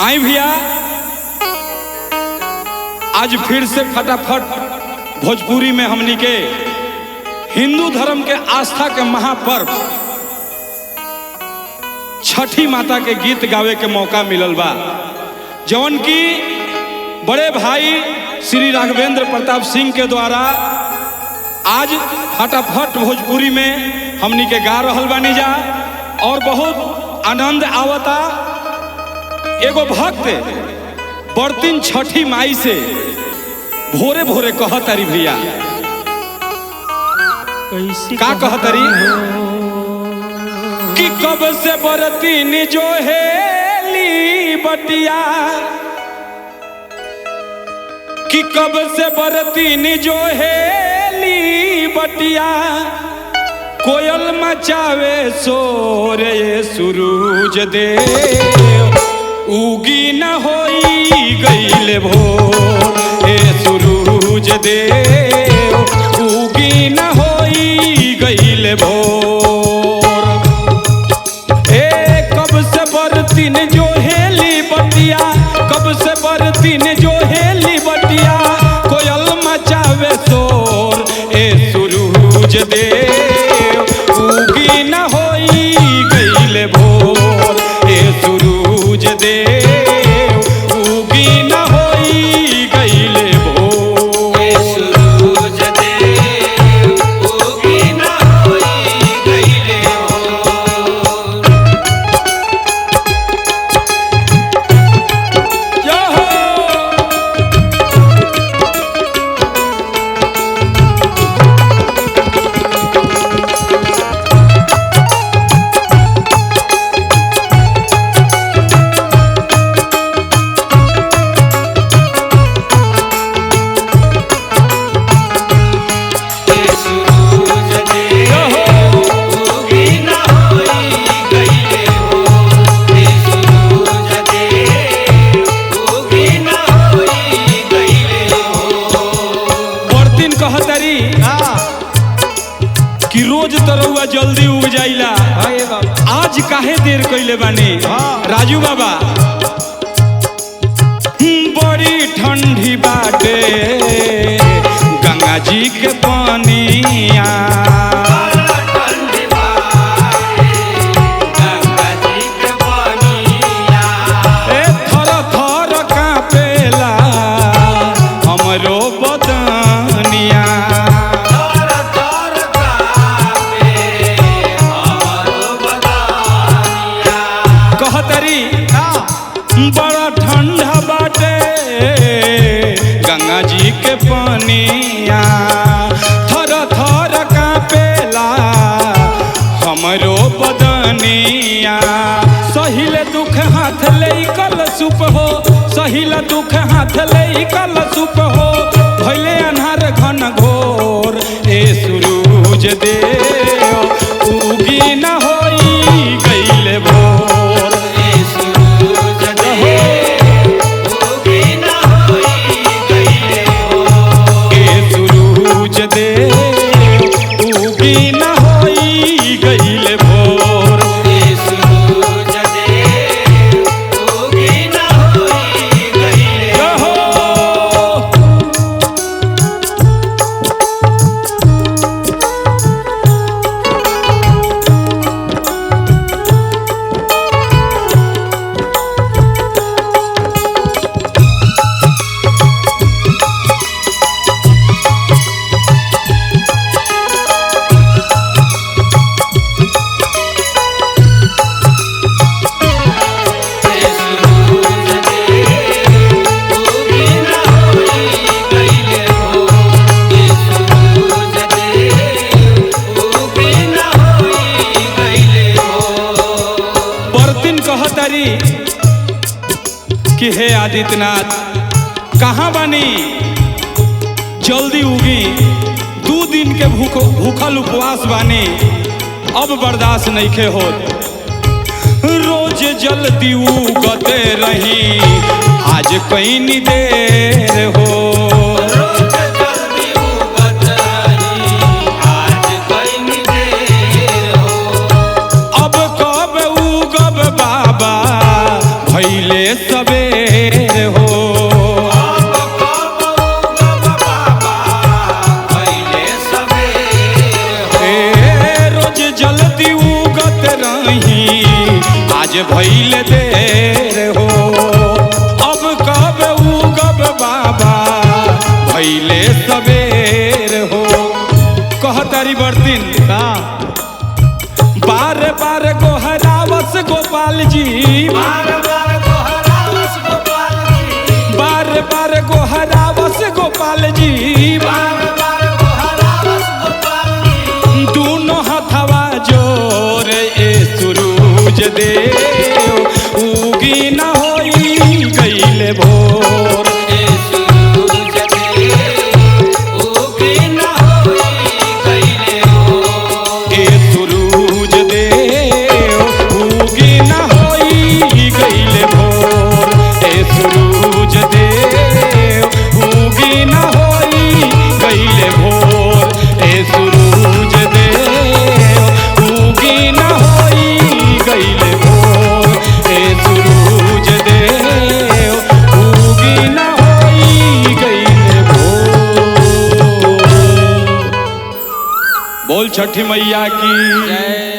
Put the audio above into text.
आई भैया आज फिर से फटाफट भोजपुरी में हमनी के हिंदू धर्म के आस्था के महापर्व छठी माता के गीत गावे के मौका मिलल बा, जवन की बड़े भाई श्री राघवेंद्र प्रताप सिंह के द्वारा आज फटाफट भोजपुरी में हमनी के गा रहल बानी जा और बहुत आनंद आवता। एगो भक्त बर्तिन छठी माई से भोरे भोरे कहतारी भैया, का कहतारी कि कब से बर्तिन जो हेली बटिया, कि कब से बर्तिन जो हेली बटिया, कोयल मचावे शोर ये सूरज देव, उगी न होई गईल भोर ए सूरज देव, उगी न होई गईल भोर। ए कब से बर्तिन जो हेली बटिया, कब से बर्तिन जो हेली बटिया, कोयल मचावे शोर ए सूरज देव, उगी न होई गईल भोर ए सूरज देव, उगी न होई गईल भोर ए सूरज देव, उगी न होई गईल भोर। जय हो कि रोज तरौआ जल्दी उग जाइला, आज काहे देर कइले बानी राजू बाबा। बड़ी ठंडी बाटे गंगा जी के पानिया, ए थर थर कांपेला हमरो बदनिया, बड़ा ठंडा बाटे गंगा जी के पानिया, थर थर कांपेला हमरो बदनिया। सहिल दुख हाथ ले कल सुप हो, सहिल दुख हाथ ले कल सुप हो, भइले अन्हार घन घोर ए सूरज देव, उगी न होई गईल भोर ए सूरज देव, उगी न होई गईल भोर ए सूरज देव, उगी न होई गईल भोर ए सूरज देव, उगी न होई गईल भोर। कि हे आदित्यनाथ कहाँ बानी, जल्दी उगी, 2 दिन के भूखल उपवास बानी, अब बर्दाश्त नइखे होत। रोज जल्दी उगते रही आज कहीं देर हो, रोज जल्दी उगत रही आज कहीं देर हो, अब कब उगब बाबा भइले सवेर हो। रोज जल्दी उगत रही आज भइले देर हो। अब कब उगब बाबा भइले सवेर हो। कहतारी बर्तिन बार बार गोहरावस गोपाल जी, बार बार गोहरावस गोपाल जी, बार बार गोहरावस गोपाल जी, बार बार गोहरावस गोपाल जी। दोनों हथवा जोर ए सूरज देव उगी न होई गईले भोर। ए सूरज देव उगी न होई गईले भोर। ए सूरज देव उगी न होई गईले भोर। ए सूरज देव उगी न होई गईले भोर। ए सूरज देव उगी न होई गईले भोर। ए सूरज देव उगी न होई गईले भोर। बोल छठी मैया की जय।